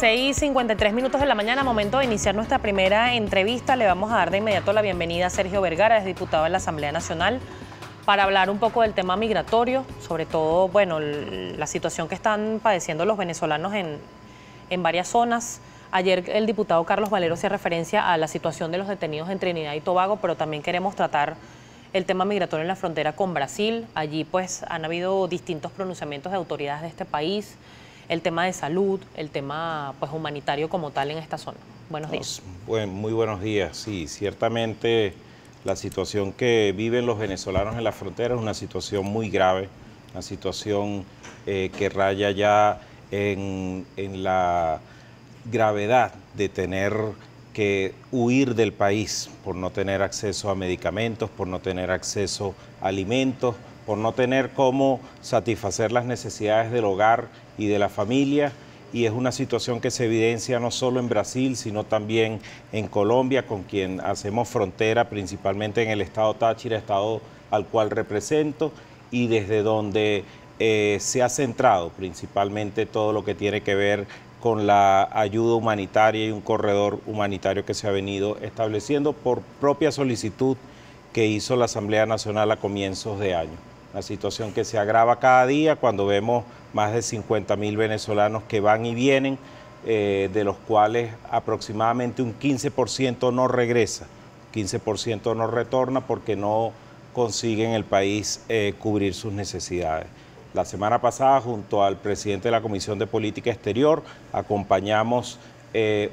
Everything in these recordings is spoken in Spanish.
6:53 de la mañana, momento de iniciar nuestra primera entrevista. Le vamos a dar de inmediato la bienvenida a Sergio Vergara, es diputado de la Asamblea Nacional, para hablar un poco del tema migratorio, sobre todo, bueno, la situación que están padeciendo los venezolanos en varias zonas. Ayer el diputado Carlos Valero hacía referencia a la situación de los detenidos en Trinidad y Tobago, pero también queremos tratar el tema migratorio en la frontera con Brasil. Allí pues han habido distintos pronunciamientos de autoridades de este país, el tema de salud, el tema pues humanitario como tal en esta zona. Buenos días. Muy buenos días. Sí, ciertamente la situación que viven los venezolanos en la frontera es una situación muy grave, una situación que raya ya en la gravedad de tener que huir del país por no tener acceso a medicamentos, por no tener acceso a alimentos, por no tener cómo satisfacer las necesidades del hogar y de la familia, y es una situación que se evidencia no solo en Brasil, sino también en Colombia, con quien hacemos frontera, principalmente en el estado Táchira, estado al cual represento, y desde donde se ha centrado principalmente todo lo que tiene que ver con la ayuda humanitaria y un corredor humanitario que se ha venido estableciendo por propia solicitud que hizo la Asamblea Nacional a comienzos de año. Una situación que se agrava cada día cuando vemos más de 50.000 venezolanos que van y vienen, de los cuales aproximadamente un 15% no regresa, 15% no retorna porque no consigue en el país cubrir sus necesidades. La semana pasada, junto al presidente de la Comisión de Política Exterior, acompañamos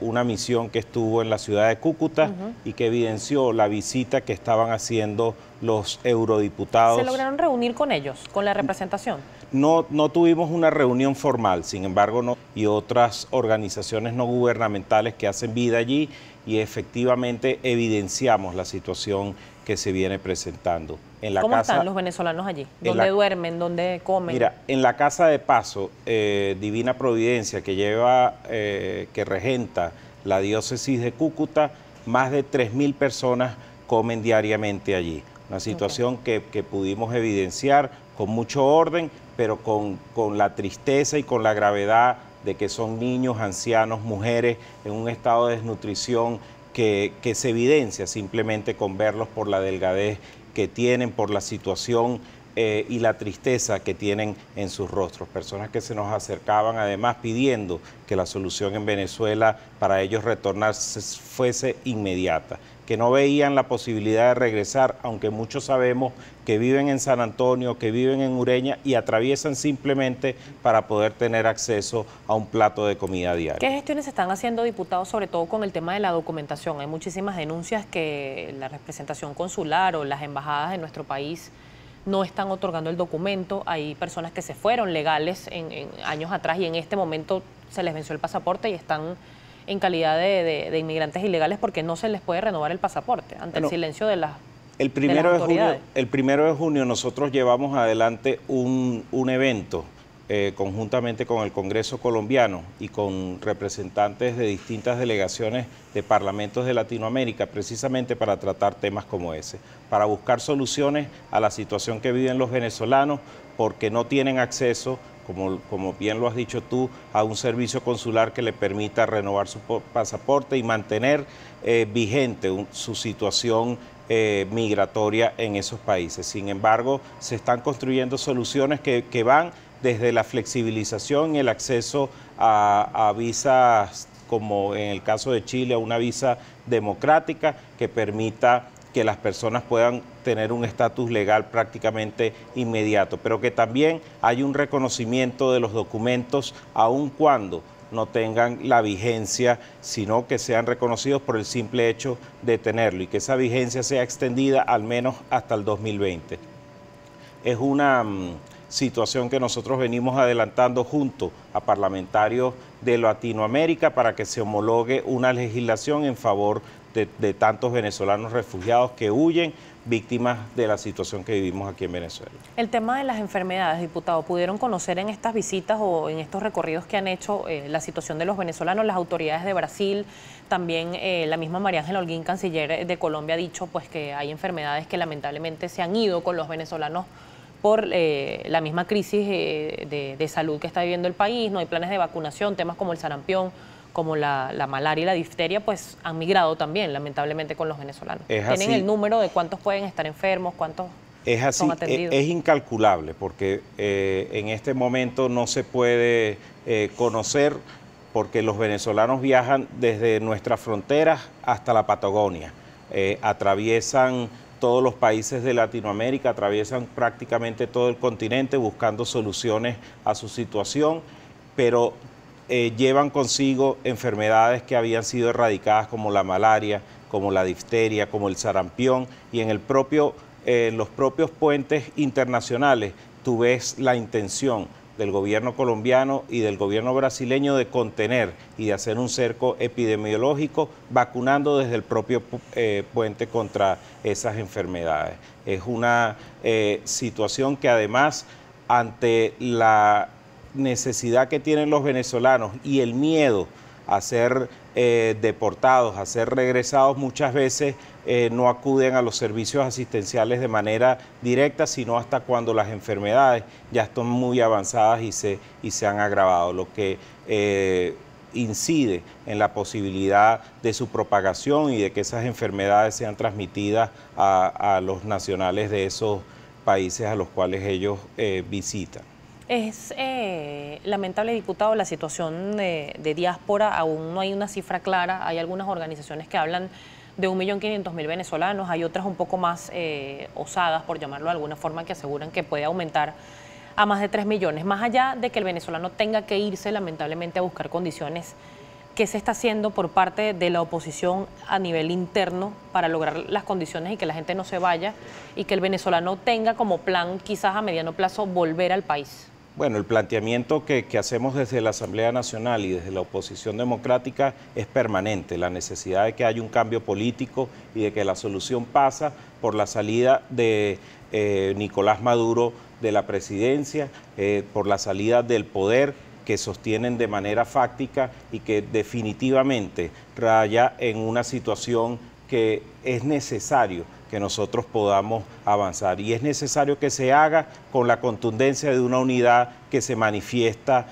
una misión que estuvo en la ciudad de Cúcuta y que evidenció la visita que estaban haciendo los eurodiputados. ¿Se lograron reunir con ellos, con la representación? No tuvimos una reunión formal, sin embargo, y otras organizaciones no gubernamentales que hacen vida allí, y efectivamente evidenciamos la situación que se viene presentando. ¿Cómo están los venezolanos allí? ¿Dónde duermen? ¿Dónde comen? Mira, en la Casa de Paso, Divina Providencia, que regenta la diócesis de Cúcuta, más de 3.000 personas comen diariamente allí. Una situación que pudimos evidenciar con mucho orden, pero con la tristeza y con la gravedad de que son niños, ancianos, mujeres en un estado de desnutrición que se evidencia simplemente con verlos por la delgadez que tienen, por la situación y la tristeza que tienen en sus rostros. Personas que se nos acercaban además pidiendo que la solución en Venezuela para ellos retornar fuese inmediata, que no veían la posibilidad de regresar, aunque muchos sabemos que viven en San Antonio, que viven en Ureña y atraviesan simplemente para poder tener acceso a un plato de comida diaria. ¿Qué gestiones se están haciendo, diputados, sobre todo con el tema de la documentación? Hay muchísimas denuncias que la representación consular o las embajadas de nuestro país no están otorgando el documento. Hay personas que se fueron legales en años atrás y en este momento se les venció el pasaporte y están en calidad de inmigrantes ilegales porque no se les puede renovar el pasaporte ante el silencio de las autoridades. El 1 de junio nosotros llevamos adelante un evento conjuntamente con el Congreso colombiano y con representantes de distintas delegaciones de parlamentos de Latinoamérica, precisamente para tratar temas como ese, para buscar soluciones a la situación que viven los venezolanos porque no tienen acceso, como bien lo has dicho tú, a un servicio consular que le permita renovar su pasaporte y mantener vigente su situación migratoria en esos países. Sin embargo, se están construyendo soluciones que van desde la flexibilización y el acceso a visas, como en el caso de Chile, a una visa democrática que permita que las personas puedan tener un estatus legal prácticamente inmediato, pero que también hay un reconocimiento de los documentos aun cuando no tengan la vigencia, sino que sean reconocidos por el simple hecho de tenerlo y que esa vigencia sea extendida al menos hasta el 2020. Es una situación que nosotros venimos adelantando junto a parlamentarios de Latinoamérica para que se homologue una legislación en favor de tantos venezolanos refugiados que huyen, víctimas de la situación que vivimos aquí en Venezuela. El tema de las enfermedades, diputado, ¿pudieron conocer en estas visitas o en estos recorridos que han hecho la situación de los venezolanos? Las autoridades de Brasil, también la misma María Ángela Holguín, canciller de Colombia, ha dicho pues que hay enfermedades que lamentablemente se han ido con los venezolanos por la misma crisis de salud que está viviendo el país. No hay planes de vacunación, temas como el sarampión. como la malaria y la difteria, pues han migrado también, lamentablemente, con los venezolanos. Es ¿Tienen así. el número de cuántos pueden estar enfermos, cuántos son atendidos? Es incalculable porque en este momento no se puede conocer, porque los venezolanos viajan desde nuestras fronteras hasta la Patagonia, atraviesan todos los países de Latinoamérica, atraviesan prácticamente todo el continente buscando soluciones a su situación, pero llevan consigo enfermedades que habían sido erradicadas como la malaria, como la difteria, como el sarampión, y en los propios puentes internacionales tú ves la intención del gobierno colombiano y del gobierno brasileño de contener y de hacer un cerco epidemiológico vacunando desde el propio puente contra esas enfermedades. Es una situación que además, ante la necesidad que tienen los venezolanos y el miedo a ser deportados, a ser regresados, muchas veces no acuden a los servicios asistenciales de manera directa, sino hasta cuando las enfermedades ya están muy avanzadas y se han agravado, lo que incide en la posibilidad de su propagación y de que esas enfermedades sean transmitidas a los nacionales de esos países a los cuales ellos visitan. Es lamentable, diputado, la situación de diáspora. Aún no hay una cifra clara. Hay algunas organizaciones que hablan de 1.500.000 venezolanos, hay otras un poco más osadas, por llamarlo de alguna forma, que aseguran que puede aumentar a más de 3 millones. Más allá de que el venezolano tenga que irse lamentablemente a buscar condiciones, ¿qué se está haciendo por parte de la oposición a nivel interno para lograr las condiciones y que la gente no se vaya y que el venezolano tenga como plan, quizás a mediano plazo, volver al país? Bueno, el planteamiento que hacemos desde la Asamblea Nacional y desde la oposición democrática es permanente, la necesidad de que haya un cambio político y de que la solución pasa por la salida de Nicolás Maduro de la presidencia, por la salida del poder que sostienen de manera fáctica y que definitivamente raya en una situación que es necesario que nosotros podamos avanzar, y es necesario que se haga con la contundencia de una unidad que se manifiesta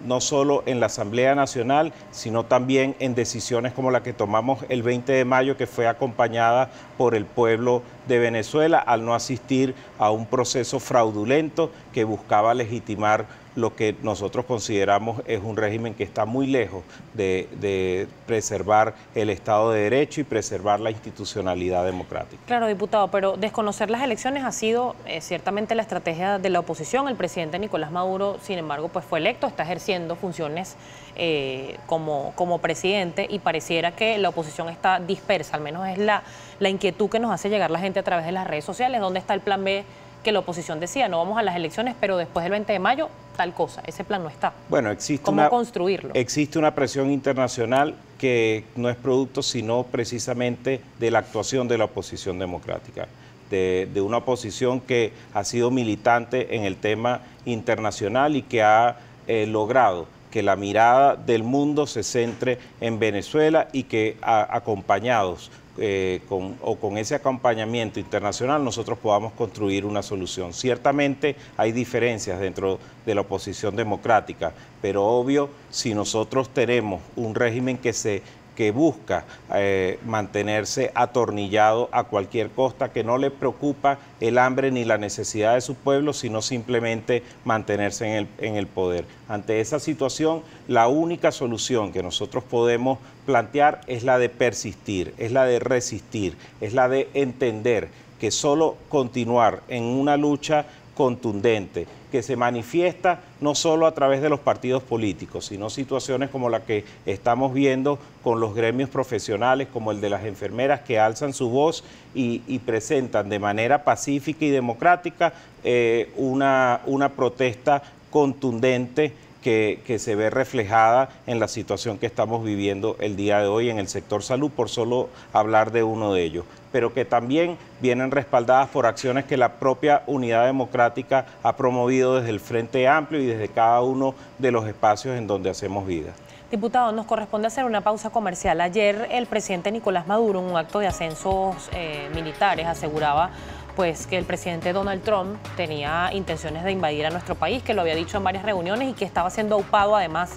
no solo en la Asamblea Nacional, sino también en decisiones como la que tomamos el 20 de mayo, que fue acompañada por el pueblo de Venezuela al no asistir a un proceso fraudulento que buscaba legitimar lo que nosotros consideramos es un régimen que está muy lejos de preservar el Estado de Derecho y preservar la institucionalidad democrática. Claro, diputado, pero desconocer las elecciones ha sido ciertamente la estrategia de la oposición. El presidente Nicolás Maduro, sin embargo, pues fue electo, está ejerciendo funciones como presidente, y pareciera que la oposición está dispersa, al menos es la inquietud que nos hace llegar la gente a través de las redes sociales. ¿Dónde está el plan B? Que la oposición decía, no vamos a las elecciones, pero después del 20 de mayo, tal cosa. Ese plan no está. Bueno, ¿Cómo construirlo? Existe una presión internacional que no es producto, sino precisamente de la actuación de la oposición democrática, de una oposición que ha sido militante en el tema internacional y que ha logrado que la mirada del mundo se centre en Venezuela y que acompañados con ese acompañamiento internacional nosotros podamos construir una solución. Ciertamente hay diferencias dentro de la oposición democrática, pero obvio, si nosotros tenemos un régimen que busca mantenerse atornillado a cualquier costa, que no le preocupa el hambre ni la necesidad de su pueblo, sino simplemente mantenerse en el poder. Ante esa situación, la única solución que nosotros podemos plantear es la de persistir, es la de resistir, es la de entender que solo continuar en una lucha contundente, que se manifiesta no solo a través de los partidos políticos, sino situaciones como la que estamos viendo con los gremios profesionales, como el de las enfermeras, que alzan su voz y presentan de manera pacífica y democrática una protesta contundente que se ve reflejada en la situación que estamos viviendo el día de hoy en el sector salud, por solo hablar de uno de ellos, pero que también vienen respaldadas por acciones que la propia Unidad Democrática ha promovido desde el Frente Amplio y desde cada uno de los espacios en donde hacemos vida. Diputado, nos corresponde hacer una pausa comercial. Ayer el presidente Nicolás Maduro, en un acto de ascensos militares, aseguraba pues que el presidente Donald Trump tenía intenciones de invadir a nuestro país, que lo había dicho en varias reuniones y que estaba siendo aupado además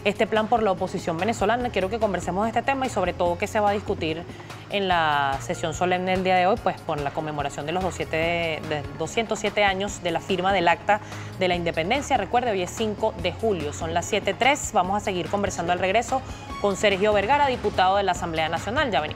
este plan por la oposición venezolana. Quiero que conversemos de este tema y sobre todo qué se va a discutir en la sesión solemne del día de hoy, pues por la conmemoración de los 207 años de la firma del Acta de la Independencia. Recuerde, hoy es 5 de julio, son las 7:03. Vamos a seguir conversando al regreso con Sergio Vergara, diputado de la Asamblea Nacional. Ya venimos.